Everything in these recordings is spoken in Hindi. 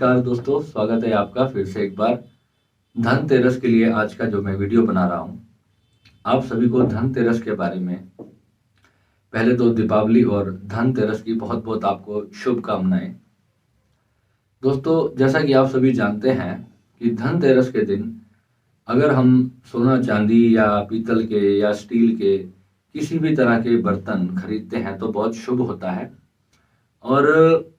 नमस्कार दोस्तों, स्वागत है आपका फिर से एक बार धनतेरस के लिए। आज का जो मैं वीडियो बना रहा हूँ, आप सभी को धनतेरस के बारे में पहले तो दीपावली और धनतेरस की बहुत बहुत आपको शुभकामनाएं। दोस्तों, जैसा कि आप सभी जानते हैं कि धनतेरस के दिन अगर हम सोना चांदी या पीतल के या स्टील के किसी भी तरह के बर्तन खरीदते हैं तो बहुत शुभ होता है। और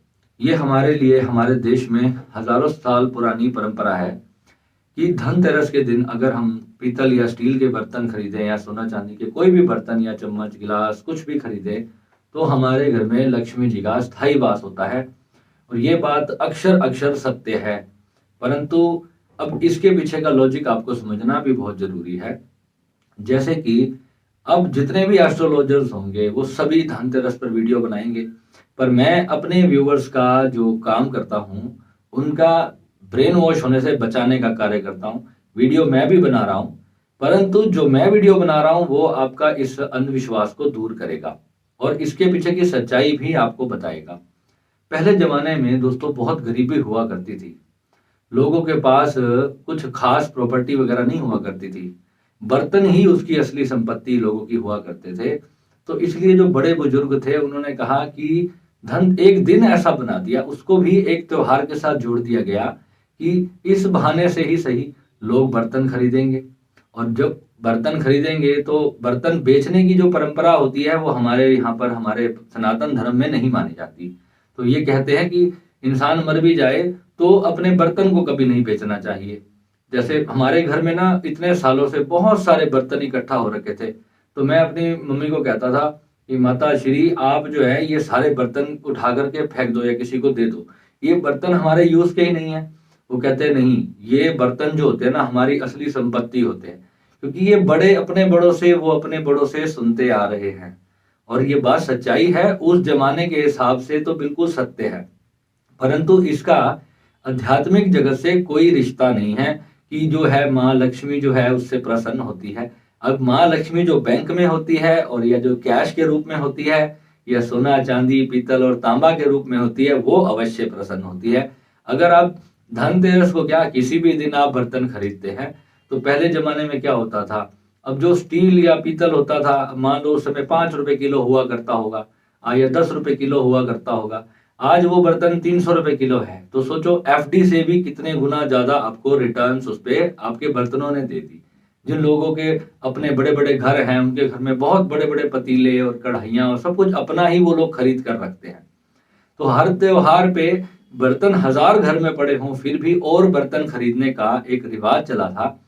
ये हमारे लिए, हमारे देश में हजारों साल पुरानी परंपरा है कि धनतेरस के दिन अगर हम पीतल या स्टील के बर्तन खरीदें या सोना चांदी के कोई भी बर्तन या चम्मच गिलास कुछ भी खरीदें तो हमारे घर में लक्ष्मी जी का स्थायी वास होता है। और ये बात अक्षर अक्षर सत्य है। परंतु अब इसके पीछे का लॉजिक आपको समझना भी बहुत जरूरी है। जैसे कि अब जितने भी एस्ट्रोलॉजर्स होंगे वो सभी धनतेरस पर वीडियो बनाएंगे, पर मैं अपने व्यूवर्स का जो काम करता हूं उनका ब्रेन वॉश होने से बचाने का कार्य करता हूं। वीडियो मैं भी बना रहा हूं, परंतु जो मैं वीडियो बना रहा हूं वो आपका इस अंधविश्वास को दूर करेगा और इसके पीछे की सच्चाई भी आपको बताएगा। पहले जमाने में दोस्तों बहुत गरीबी हुआ करती थी। लोगों के पास कुछ खास प्रॉपर्टी वगैरह नहीं हुआ करती थी। बर्तन ही उसकी असली संपत्ति लोगों की हुआ करते थे। तो इसलिए जो बड़े बुजुर्ग थे उन्होंने कहा कि धन एक दिन ऐसा बना दिया, उसको भी एक त्योहार के साथ जोड़ दिया गया कि इस बहाने से ही सही लोग बर्तन खरीदेंगे। और जब बर्तन खरीदेंगे तो बर्तन बेचने की जो परंपरा होती है वो हमारे यहाँ पर, हमारे सनातन धर्म में नहीं मानी जाती। तो ये कहते हैं कि इंसान मर भी जाए तो अपने बर्तन को कभी नहीं बेचना चाहिए। जैसे हमारे घर में ना इतने सालों से बहुत सारे बर्तन इकट्ठा हो रखे थे, तो मैं अपनी मम्मी को कहता था कि माता श्री, आप जो है ये सारे बर्तन उठा करके फेंक दो या किसी को दे दो, ये बर्तन हमारे यूज के ही नहीं है। वो कहते नहीं, ये बर्तन जो होते हैं ना हमारी असली संपत्ति होते हैं, क्योंकि ये बड़े अपने बड़ों से, वो अपने बड़ों से सुनते आ रहे हैं। और ये बात सच्चाई है, उस जमाने के हिसाब से तो बिल्कुल सत्य है। परंतु इसका आध्यात्मिक जगत से कोई रिश्ता नहीं है कि जो है माँ लक्ष्मी जो है उससे प्रसन्न होती है। अब माँ लक्ष्मी जो बैंक में होती है और या जो कैश के रूप में होती है या सोना चांदी पीतल और तांबा के रूप में होती है वो अवश्य प्रसन्न होती है। अगर आप धनतेरस को क्या किसी भी दिन आप बर्तन खरीदते हैं तो पहले जमाने में क्या होता था, अब जो स्टील या पीतल होता था, मान लो उस समय 5 रुपए किलो हुआ करता होगा या 10 रुपए किलो हुआ करता होगा, आज वो बर्तन 300 रुपए किलो है। तो सोचो एफडी से भी कितने गुना ज्यादा आपको रिटर्न्स उस पे आपके बर्तनों ने दे दी। जिन लोगों के अपने बड़े बड़े घर हैं, उनके घर में बहुत बड़े बड़े पतीले और कढ़ाइयां और सब कुछ अपना ही वो लोग खरीद कर रखते हैं। तो हर त्योहार पे बर्तन हजार घर में पड़े हों फिर भी और बर्तन खरीदने का एक रिवाज चला था।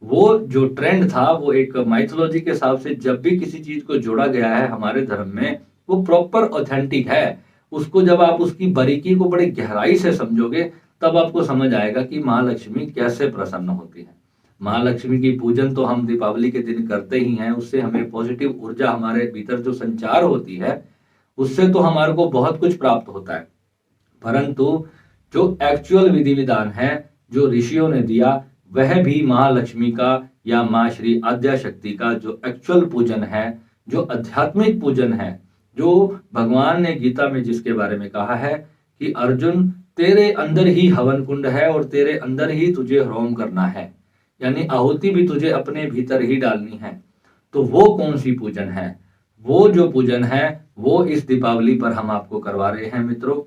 वो जो ट्रेंड था वो एक माइथोलॉजी के हिसाब से जब भी किसी चीज को जोड़ा गया है हमारे धर्म में वो प्रॉपर ऑथेंटिक है। उसको जब आप उसकी बारीकी को बड़े गहराई से समझोगे तब आपको समझ आएगा कि माँ लक्ष्मी कैसे प्रसन्न होती है। माँ लक्ष्मी की पूजन तो हम दीपावली के दिन करते ही हैं, उससे हमें पॉजिटिव ऊर्जा हमारे भीतर जो संचार होती है उससे तो हमारे को बहुत कुछ प्राप्त होता है। परंतु जो एक्चुअल विधि विधान है जो ऋषियों ने दिया वह भी महालक्ष्मी का या माँ श्री आद्या शक्ति का जो एक्चुअल पूजन है, जो आध्यात्मिक पूजन है, जो भगवान ने गीता में जिसके बारे में कहा है कि अर्जुन तेरे अंदर ही हवन कुंड है और तेरे अंदर ही तुझे होम करना है, यानी आहुति भी तुझे अपने भीतर ही डालनी है। तो वो कौन सी पूजन है? वो जो पूजन है वो इस दीपावली पर हम आपको करवा रहे हैं मित्रों।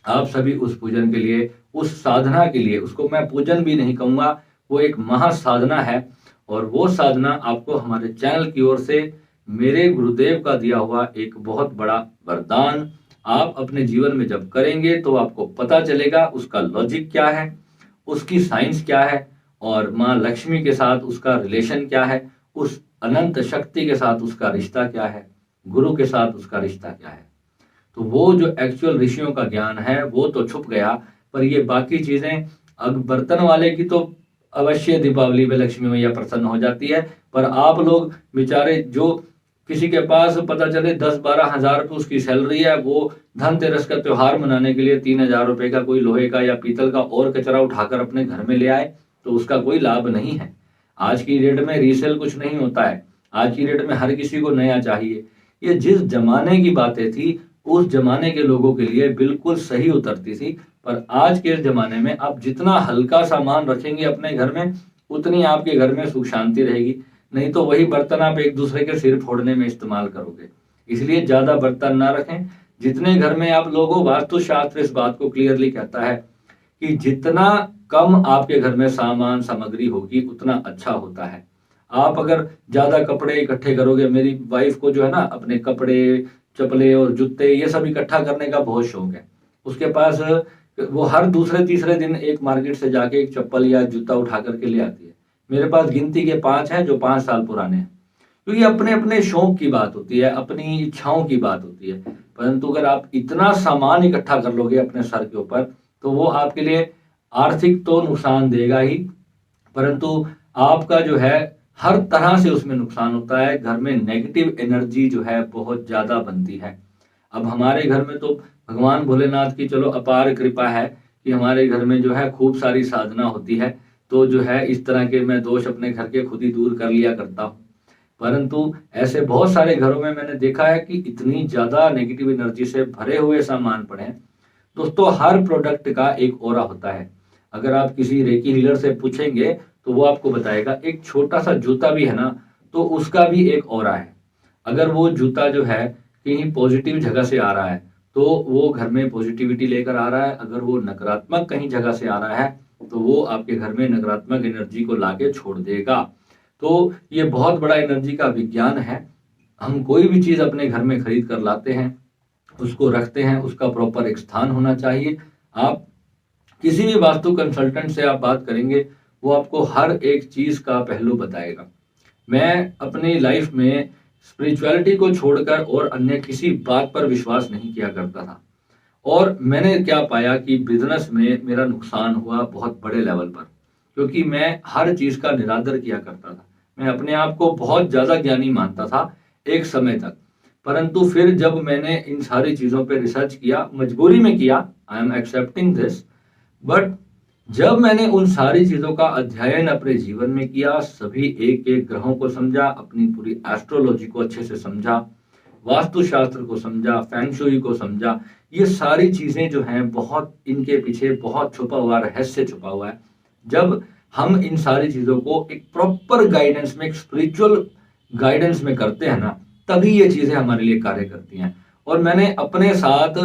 आप सभी उस पूजन के लिए, उस साधना के लिए, उसको मैं पूजन भी नहीं कहूंगा, वो एक महासाधना है। और वो साधना आपको हमारे चैनल की ओर से मेरे गुरुदेव का दिया हुआ एक बहुत बड़ा वरदान आप अपने जीवन में जब करेंगे तो आपको पता चलेगा उसका लॉजिक क्या है, उसकी साइंस क्या है और माँ लक्ष्मी के साथ उसका रिलेशन क्या है, उस अनंत शक्ति के साथ उसका रिश्ता क्या है, गुरु के साथ उसका रिश्ता क्या है। तो वो जो एक्चुअल ऋषियों का ज्ञान है वो तो छुप गया, पर ये बाकी चीजें अब बर्तन वाले की तो अवश्य दीपावली में लक्ष्मी मैया प्रसन्न हो जाती है। पर आप लोग बेचारे, जो किसी के पास पता चले 10-12 हजार रुपये उसकी सैलरी है, वो धनतेरस का त्योहार मनाने के लिए 3,000 रुपए का कोई लोहे का या पीतल का और कचरा उठाकर अपने घर में ले आए तो उसका कोई लाभ नहीं है। आज की डेट में रीसेल कुछ नहीं होता है, आज की डेट में हर किसी को नया चाहिए। ये जिस जमाने की बातें थी उस जमाने के लोगों के लिए बिल्कुल सही उतरती थी, पर आज के इस जमाने में आप जितना हल्का सामान रखेंगे अपने घर में, उतनी आपके घर में सुख शांति रहेगी। नहीं तो वही बर्तन आप एक दूसरे के सिर फोड़ने में इस्तेमाल करोगे। इसलिए ज्यादा बर्तन ना रखें। जितने घर में आप लोगों, वास्तुशास्त्र इस बात को क्लियरली कहता है कि जितना कम आपके घर में सामान सामग्री होगी उतना अच्छा होता है। आप अगर ज्यादा कपड़े इकट्ठे करोगे, मेरी वाइफ को जो है ना अपने कपड़े, चप्पले और जूते ये सब इकट्ठा करने का बहुत शौक है। उसके पास वो हर दूसरे तीसरे दिन एक मार्केट से जाके एक चप्पल या जूता उठा करके ले आती है। मेरे पास गिनती के 5 हैं जो 5 साल पुराने हैं। तो ये अपने अपने शौक की बात होती है, अपनी इच्छाओं की बात होती है। परंतु अगर आप इतना सामान इकट्ठा कर लोगे अपने सर के ऊपर, तो वो आपके लिए आर्थिक तो नुकसान देगा ही, परंतु आपका जो है हर तरह से उसमें नुकसान होता है। घर में नेगेटिव एनर्जी जो है बहुत ज्यादा बनती है। अब हमारे घर में तो भगवान भोलेनाथ की चलो अपार कृपा है कि हमारे घर में जो है खूब सारी साधना होती है, तो जो है इस तरह के मैं दोष अपने घर के खुद ही दूर कर लिया करता हूँ। परंतु ऐसे बहुत सारे घरों में मैंने देखा है कि इतनी ज्यादा नेगेटिव एनर्जी से भरे हुए सामान पड़े हैं। दोस्तों, हर प्रोडक्ट का एक ऑरा होता है। अगर आप किसी रेकी हीलर से पूछेंगे तो वो आपको बताएगा, एक छोटा सा जूता भी है ना, तो उसका भी एक ऑरा है। अगर वो जूता जो है कहीं पॉजिटिव जगह से आ रहा है तो वो घर में पॉजिटिविटी लेकर आ रहा है। अगर वो नकारात्मक कहीं जगह से आ रहा है तो वो आपके घर में नकारात्मक एनर्जी को लाके छोड़ देगा। तो ये बहुत बड़ा एनर्जी का विज्ञान है। हम कोई भी चीज अपने घर में खरीद कर लाते हैं, उसको रखते हैं, उसका प्रॉपर एक स्थान होना चाहिए। आप किसी भी वास्तु कंसल्टेंट से आप बात करेंगे, वो आपको हर एक चीज का पहलू बताएगा। मैं अपनी लाइफ में स्पिरिचुअलिटी को छोड़कर और अन्य किसी बात पर विश्वास नहीं किया करता था। और मैंने क्या पाया कि बिजनेस में मेरा नुकसान हुआ बहुत बड़े लेवल पर, क्योंकि मैं हर चीज का निरादर किया करता था। मैं अपने आप को बहुत ज्यादा ज्ञानी मानता था एक समय तक। परंतु फिर जब मैंने इन सारी चीजों पर रिसर्च किया, मजबूरी में किया, I am accepting this, but जब मैंने उन सारी चीजों का अध्ययन अपने जीवन में किया, सभी एक एक ग्रहों को समझा, अपनी पूरी एस्ट्रोलॉजी को अच्छे से समझा, वास्तुशास्त्र को समझा, फेंगशुई को समझा, ये सारी चीजें जो हैं बहुत, इनके पीछे बहुत छुपा हुआ रहस्य छुपा हुआ है। जब हम इन सारी चीजों को एक प्रॉपर गाइडेंस में, एक स्पिरिचुअल गाइडेंस में करते हैं ना, तभी ये चीजें हमारे लिए कार्य करती हैं। और मैंने अपने साथ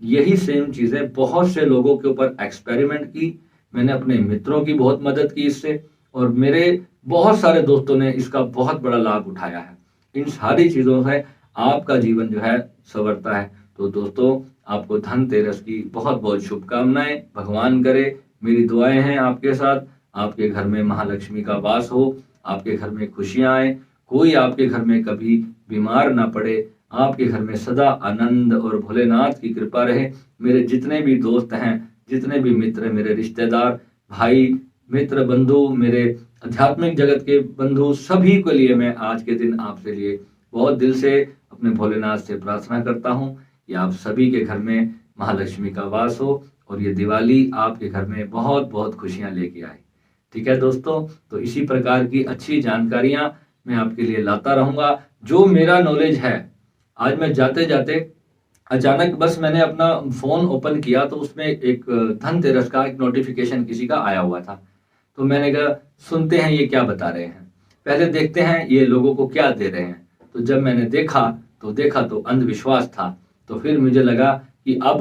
यही सेम चीजें बहुत से लोगों के ऊपर एक्सपेरिमेंट की। मैंने अपने मित्रों की बहुत मदद की इससे, और मेरे बहुत सारे दोस्तों ने इसका बहुत बड़ा लाभ उठाया है। इन सारी चीजों से आपका जीवन जो है संवरता है। तो दोस्तों, आपको धनतेरस की बहुत बहुत शुभकामनाएं। भगवान करे, मेरी दुआएं हैं आपके साथ, आपके घर में महालक्ष्मी का वास हो, आपके घर में खुशियां आए, कोई आपके घर में कभी बीमार ना पड़े, आपके घर में सदा आनंद और भोलेनाथ की कृपा रहे। मेरे जितने भी दोस्त हैं, जितने भी मित्र, मेरे रिश्तेदार, भाई, मित्र, बंधु, मेरे आध्यात्मिक जगत के बंधु, सभी के लिए मैं आज के दिन आपसे लिए बहुत दिल से अपने भोलेनाथ से प्रार्थना करता हूँ कि आप सभी के घर में महालक्ष्मी का वास हो और ये दिवाली आपके घर में बहुत बहुत खुशियां लेके आए। ठीक है दोस्तों, तो इसी प्रकार की अच्छी जानकारियां मैं आपके लिए लाता रहूंगा। जो मेरा नॉलेज है, आज मैं जाते जाते अचानक बस मैंने अपना फोन ओपन किया तो उसमें एक धनतेरस का एक नोटिफिकेशन किसी का आया हुआ था। तो मैंने कहा सुनते हैं ये क्या बता रहे हैं, पहले देखते हैं ये लोगों को क्या दे रहे हैं। तो जब मैंने देखा तो अंधविश्वास था। तो फिर मुझे लगा कि अब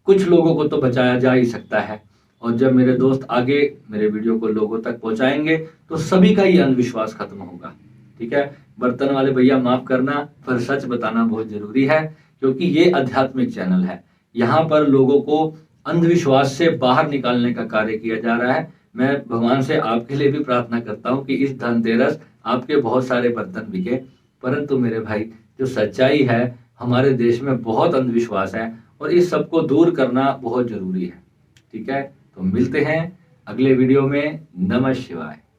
कुछ लोगों को तो बचाया जा ही सकता है, और जब मेरे दोस्त आगे मेरे वीडियो को लोगों तक पहुंचाएंगे तो सभी का ही अंधविश्वास खत्म होगा। ठीक है, बर्तन वाले भैया माफ करना, पर सच बताना बहुत जरूरी है, क्योंकि ये आध्यात्मिक चैनल है। यहाँ पर लोगों को अंधविश्वास से बाहर निकालने का कार्य किया जा रहा है। मैं भगवान से आपके लिए भी प्रार्थना करता हूँ कि इस धनतेरस आपके बहुत सारे बर्तन बिके। परंतु मेरे भाई, जो सच्चाई है, हमारे देश में बहुत अंधविश्वास है और इस सबको दूर करना बहुत जरूरी है। ठीक है, तो मिलते हैं अगले वीडियो में। नमः शिवाय।